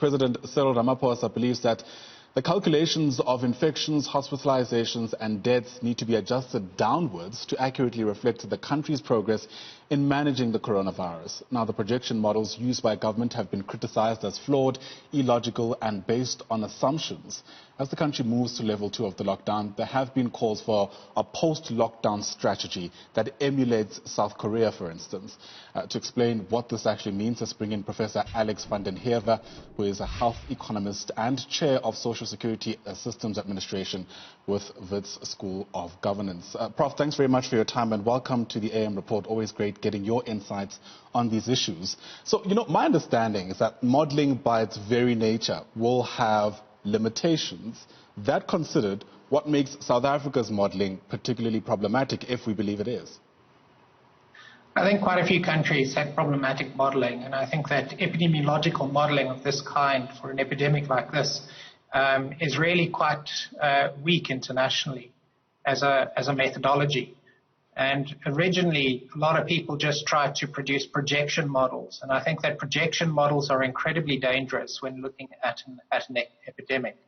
President Cyril Ramaphosa believes that the calculations of infections, hospitalizations and deaths need to be adjusted downwards to accurately reflect the country's progress in managing the coronavirus. Now, the projection models used by government have been criticized as flawed, illogical and based on assumptions. As the country moves to level 2 of the lockdown, there have been calls for a post-lockdown strategy that emulates South Korea, for instance. To explain what this actually means, let's bring in Professor Alex van Den Heever, who is a health economist and chair of Social Security Systems Administration with Wits School of Governance. Prof, thanks very much for your time and welcome to the AM Report. Always great getting your insights on these issues. So, my understanding is that modeling by its very nature will have limitations. That considered, what makes South Africa's modeling particularly problematic, if we believe it is? I think quite a few countries have problematic modeling, and I think that epidemiological modeling of this kind for an epidemic like this is really quite weak internationally as a methodology. And originally, a lot of people just tried to produce projection models, and I think that projection models are incredibly dangerous when looking at an epidemic.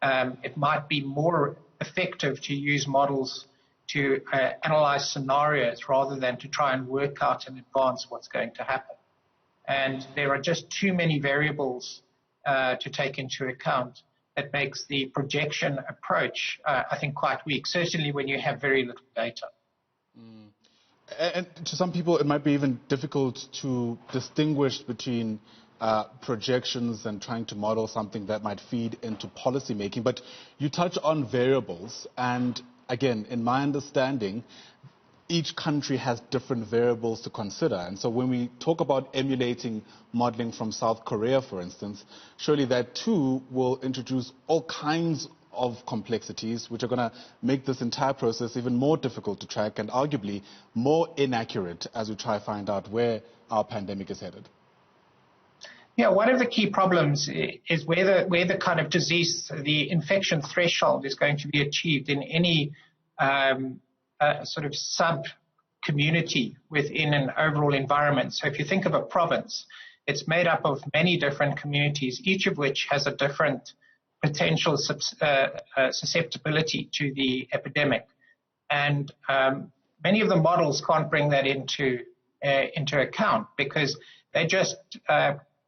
It might be more effective to use models to analyze scenarios rather than to try and work out in advance what's going to happen. And there are just too many variables to take into account that makes the projection approach, I think, quite weak, certainly when you have very little data. And to some people, it might be even difficult to distinguish between projections and trying to model something that might feed into policy making. But you touch on variables, and again, in my understanding, each country has different variables to consider. And so when we talk about emulating modeling from South Korea, for instance, surely that too will introduce all kinds of complexities which are going to make this entire process even more difficult to track and arguably more inaccurate as we try to find out where our pandemic is headed. Yeah, one of the key problems is where the kind of disease, the infection threshold is going to be achieved in any sort of sub-community within an overall environment. So if you think of a province, it's made up of many different communities, each of which has a different potential susceptibility to the epidemic. And many of the models can't bring that into account because they're just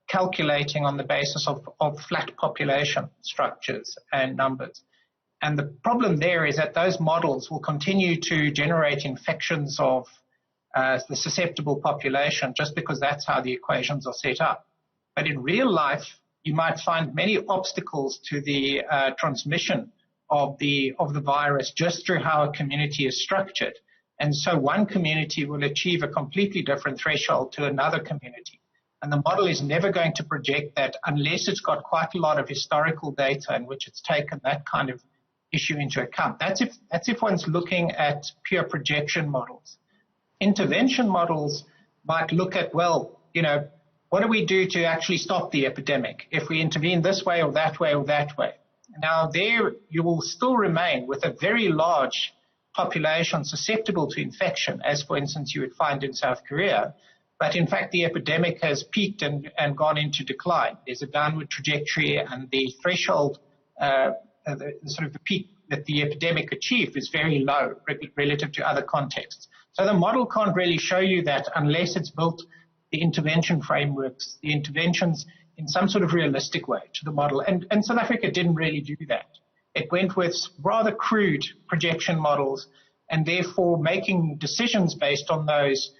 calculating on the basis of flat population structures and numbers. And the problem there is that those models will continue to generate infections of the susceptible population just because that's how the equations are set up. But in real life, you might find many obstacles to the transmission of the virus just through how a community is structured. And so one community will achieve a completely different threshold to another community. And the model is never going to project that unless it's got quite a lot of historical data in which it's taken that kind of issue into account. That's if one's looking at pure projection models. Intervention models might look at, well, what do we do to actually stop the epidemic if we intervene this way or that way or that way? Now, there you will still remain with a very large population susceptible to infection, as, for instance, you would find in South Korea. But, in fact, the epidemic has peaked and gone into decline. There's a downward trajectory, and the threshold, the peak that the epidemic achieved is very low relative to other contexts. So the model can't really show you that unless it's built the intervention frameworks, the interventions in some sort of realistic way to the model. And South Africa didn't really do that. It went with rather crude projection models and therefore making decisions based on those,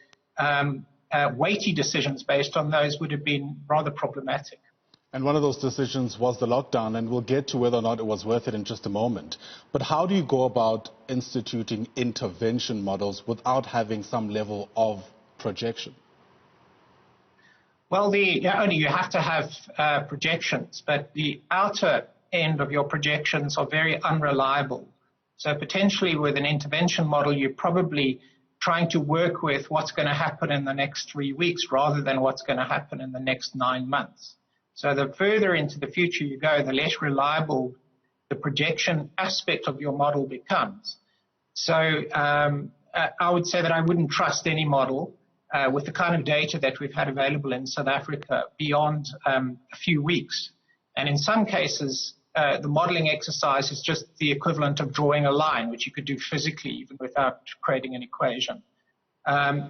weighty decisions based on those would have been rather problematic. And one of those decisions was the lockdown, and we'll get to whether or not it was worth it in just a moment. But how do you go about instituting intervention models without having some level of projection? Well, you have to have projections, but the outer end of your projections are very unreliable. So potentially with an intervention model, you're probably trying to work with what's going to happen in the next 3 weeks rather than what's going to happen in the next 9 months. So the further into the future you go, the less reliable the projection aspect of your model becomes. So I would say that I wouldn't trust any model with the kind of data that we've had available in South Africa beyond a few weeks. And in some cases, the modeling exercise is just the equivalent of drawing a line, which you could do physically even without creating an equation.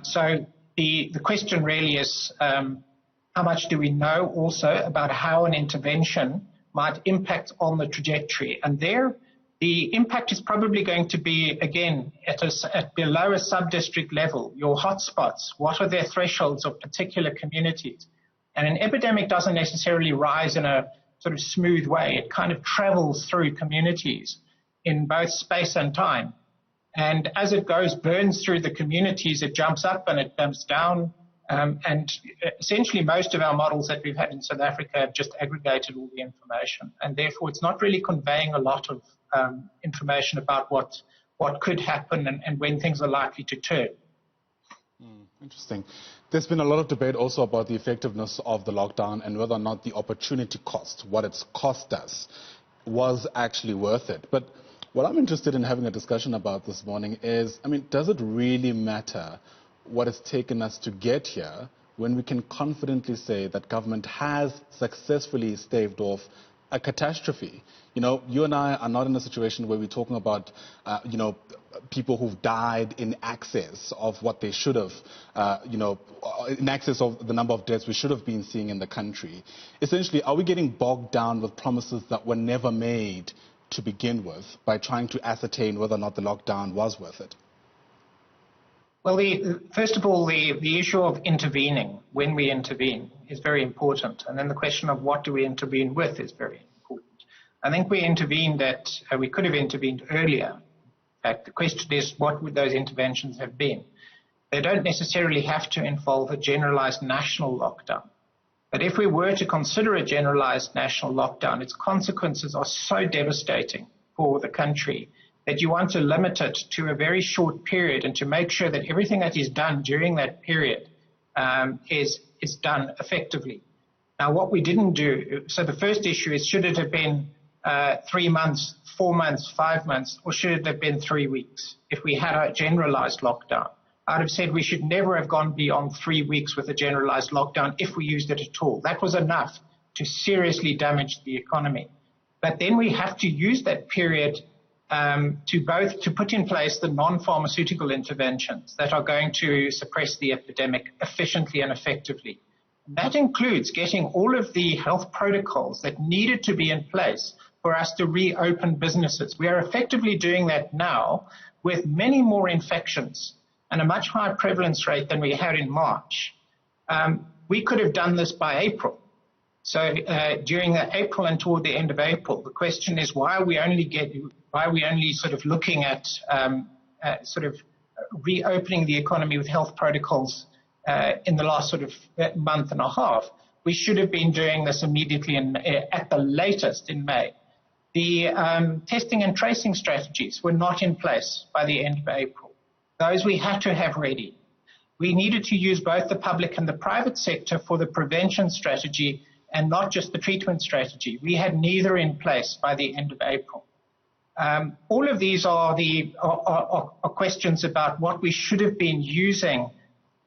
So the question really is, how much do we know also about how an intervention might impact on the trajectory? And there, the impact is probably going to be, again, at below a sub-district level. Your hotspots, what are their thresholds of particular communities? And an epidemic doesn't necessarily rise in a sort of smooth way. It kind of travels through communities in both space and time. And as it goes, burns through the communities, it jumps up and it jumps down. And essentially most of our models that we've had in South Africa have just aggregated all the information. And therefore, it's not really conveying a lot of information about what could happen and when things are likely to turn. Interesting. There's been a lot of debate also about the effectiveness of the lockdown and whether or not the opportunity cost, what it's cost us, was actually worth it. But what I'm interested in having a discussion about this morning is, does it really matter what has taken us to get here when we can confidently say that government has successfully staved off a catastrophe? You and I are not in a situation where we're talking about, people who've died in excess of what they should have, in excess of the number of deaths we should have been seeing in the country. Essentially, are we getting bogged down with promises that were never made to begin with by trying to ascertain whether or not the lockdown was worth it? Well, first of all, the issue of intervening, when we intervene, is very important. And then the question of what do we intervene with is very important. I think we could have intervened earlier. In fact, the question is, what would those interventions have been? They don't necessarily have to involve a generalized national lockdown. But if we were to consider a generalized national lockdown, its consequences are so devastating for the country that you want to limit it to a very short period and to make sure that everything that is done during that period is done effectively. Now, what we didn't do, so the first issue is, should it have been 3 months, 4 months, 5 months, or should it have been 3 weeks if we had a generalized lockdown? I'd have said we should never have gone beyond 3 weeks with a generalized lockdown if we used it at all. That was enough to seriously damage the economy. But then we have to use that period to put in place the non-pharmaceutical interventions that are going to suppress the epidemic efficiently and effectively. That includes getting all of the health protocols that needed to be in place for us to reopen businesses. We are effectively doing that now with many more infections and a much higher prevalence rate than we had in March. We could have done this by April. So during April and toward the end of April, the question is, why are we only sort of looking at reopening the economy with health protocols in the last sort of month and a half? We should have been doing this immediately at the latest in May. The testing and tracing strategies were not in place by the end of April. Those we had to have ready. We needed to use both the public and the private sector for the prevention strategy and not just the treatment strategy. We had neither in place by the end of April. All of these are questions about what we should have been using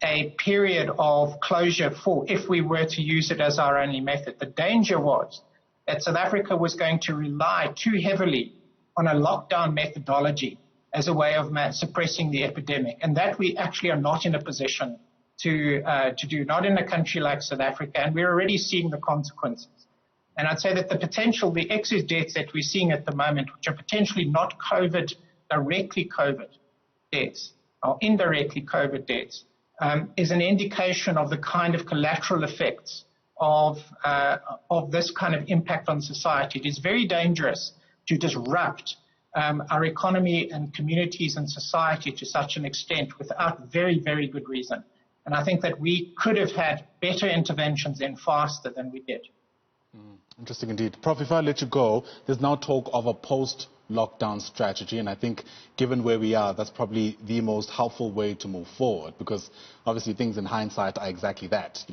a period of closure for if we were to use it as our only method. The danger was that South Africa was going to rely too heavily on a lockdown methodology as a way of suppressing the epidemic, and that we actually are not in a position to do, not in a country like South Africa, and we're already seeing the consequences. And I'd say that the excess deaths that we're seeing at the moment, which are potentially not directly COVID deaths, or indirectly COVID deaths, is an indication of the kind of collateral effects of this kind of impact on society. It is very dangerous to disrupt our economy and communities and society to such an extent without very, very good reason. And I think that we could have had better interventions in faster than we did. Interesting indeed. Prof, if I let you go, there's now talk of a post-lockdown strategy, and I think given where we are, that's probably the most helpful way to move forward, because obviously things in hindsight are exactly that,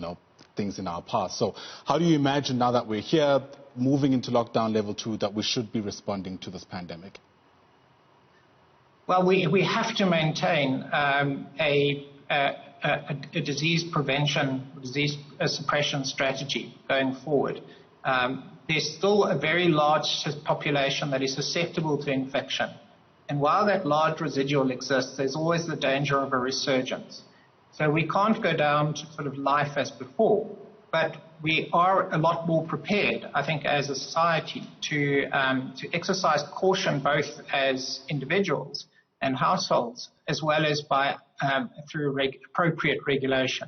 things in our past. So how do you imagine, now that we're here, moving into lockdown level 2, that we should be responding to this pandemic? Well, we have to maintain a a disease prevention, disease suppression strategy going forward, there's still a very large population that is susceptible to infection. And while that large residual exists, there's always the danger of a resurgence. So we can't go down to sort of life as before, but we are a lot more prepared, I think, as a society to exercise caution both as individuals and households, as well as by through appropriate regulation.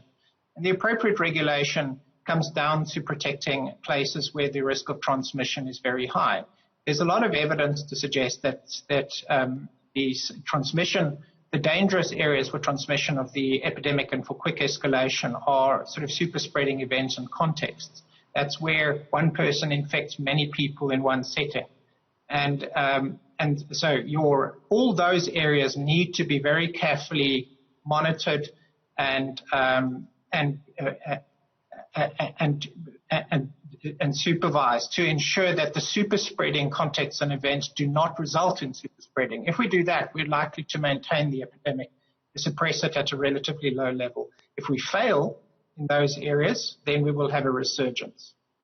And the appropriate regulation comes down to protecting places where the risk of transmission is very high. There's a lot of evidence to suggest that the dangerous areas for transmission of the epidemic and for quick escalation are sort of super spreading events and contexts. That's where one person infects many people in one setting. And so all those areas need to be very carefully monitored and supervised to ensure that the super spreading contexts and events do not result in super spreading. If we do that, we're likely to maintain the epidemic, to suppress it at a relatively low level. If we fail in those areas, then we will have a resurgence.